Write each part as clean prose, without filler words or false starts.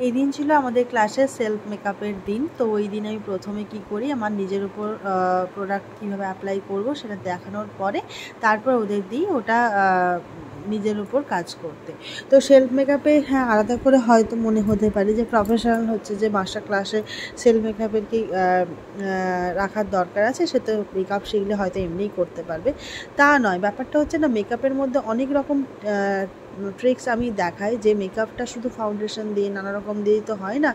এই দিন ছিল আমাদের ক্লাসের সেলফ মেকআপের দিন। তো ওই দিন আমি প্রথমে কি করি, আমার নিজের উপর প্রোডাক্ট কীভাবে অ্যাপ্লাই করব সেটা দেখানোর পরে তারপর ওদের দিই ওটা নিজের উপর কাজ করতে। তো সেলফ মেকআপে হ্যাঁ আলাদা করে হয়তো মনে হতে পারে যে প্রফেশনাল হচ্ছে যে মাস্টার ক্লাসে সেলফ মেকআপের কি রাখার দরকার আছে, সে তো মেকআপ শিখলে হয়তো এমনিই করতে পারবে, তা নয়। ব্যাপারটা হচ্ছে না, মেকআপের মধ্যে অনেক রকম ট্রিক্স আমি দেখাই, যে মেকআপটা শুধু ফাউন্ডেশন দিয়ে নানা রকম দিয়েই তো হয় না,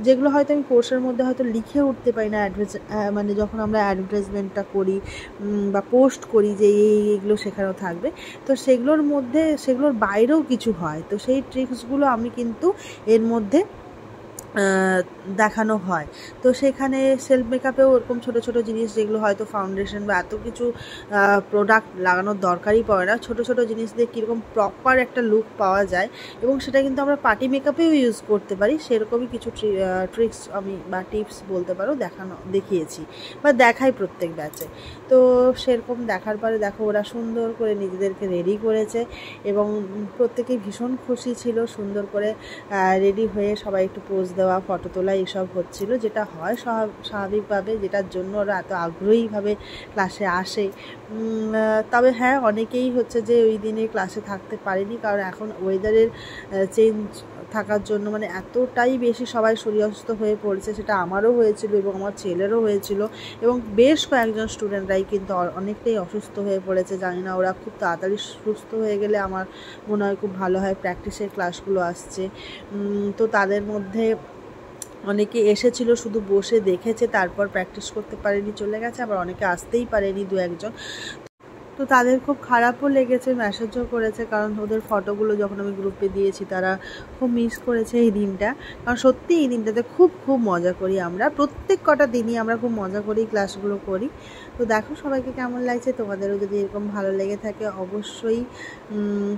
যেগুলো হয়তো আমি কোর্সের মধ্যে হয়তো লিখে উঠতে পারি না। মানে যখন আমরা অ্যাডভার্টাইজমেন্টটা করি বা পোস্ট করি যে এইগুলো শেখানো থাকবে, তো সেগুলোর মধ্যে সেগুলোর বাইরেও কিছু হয়। তো সেই ট্রিক্সগুলো আমি কিন্তু এর মধ্যে দেখানো হয়। তো সেখানে সেলফ মেকআপেও ওরকম ছোটো ছোটো জিনিস, যেগুলো হয়তো ফাউন্ডেশন বা এত কিছু প্রোডাক্ট লাগানোর দরকারই পড়ে না, ছোটো ছোটো জিনিস দিয়ে কীরকম প্রপার একটা লুক পাওয়া যায়, এবং সেটা কিন্তু আমরা পার্টি মেকআপেও ইউজ করতে পারি। সেরকমই কিছু ট্রিক্স আমি বা টিপস বলতে পারো দেখিয়েছি বা দেখাই প্রত্যেক ব্যাচে। তো সেরকম দেখার পরে দেখো ওরা সুন্দর করে নিজেদেরকে রেডি করেছে এবং প্রত্যেকেই ভীষণ খুশি ছিল। সুন্দর করে রেডি হয়ে সবাই একটু পোজ দেওয়া, ফটো তোলা এইসব হচ্ছিল, যেটা হয় স্বাভাবিকভাবে, যেটার জন্য ওরা এত আগ্রহীভাবে ক্লাসে আসে। তবে হ্যাঁ, অনেকেই হচ্ছে যে ওই দিনে ক্লাসে থাকতে পারেনি, কারণ এখন ওয়েদারের চেঞ্জ থাকার জন্য মানে এতটাই বেশি সবাই শরীরস্থ হয়ে পড়েছে। সেটা আমারও হয়েছিল এবং আমার ছেলেরও হয়েছিল, এবং বেশ কয়েকজন স্টুডেন্টরাই কিন্তু অনেকটাই অসুস্থ হয়ে পড়েছে। জানি না ওরা খুব তাড়াতাড়ি সুস্থ হয়ে গেলে আমার মনে হয় খুব ভালো হয়। প্র্যাকটিসের ক্লাসগুলো আসছে, তো তাদের মধ্যে অনেকে এসেছিল, শুধু বসে দেখেছে, তারপর প্র্যাকটিস করতে পারেনি, চলে গেছে। আবার অনেকে আসতেই পারেনি, দু একজন। তো তাদের খুব খারাপও লেগেছে, মেসেজও করেছে, কারণ ওদের ফটোগুলো যখন আমি গ্রুপে দিয়েছি তারা খুব মিস করেছে এই দিনটা। কারণ সত্যি এই দিনটাতে খুব খুব মজা করি আমরা, প্রত্যেক কটা দিনই আমরা খুব মজা করেই ক্লাসগুলো করি। তো দেখো সবাইকে কেমন লাগছে, তোমাদেরও যদি এরকম ভালো লেগে থাকে অবশ্যই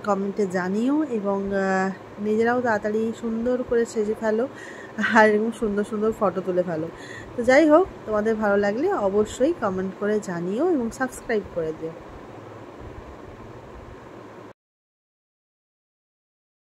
কমেন্টে জানিও, এবং নিজেরাও তাড়াতাড়ি সুন্দর করে সেজে ফেলো আর এরকম সুন্দর সুন্দর ফটো তুলে ফেলো। তো যাই হোক, তোমাদের ভালো লাগলে অবশ্যই কমেন্ট করে জানিও এবং সাবস্ক্রাইব করে দিও।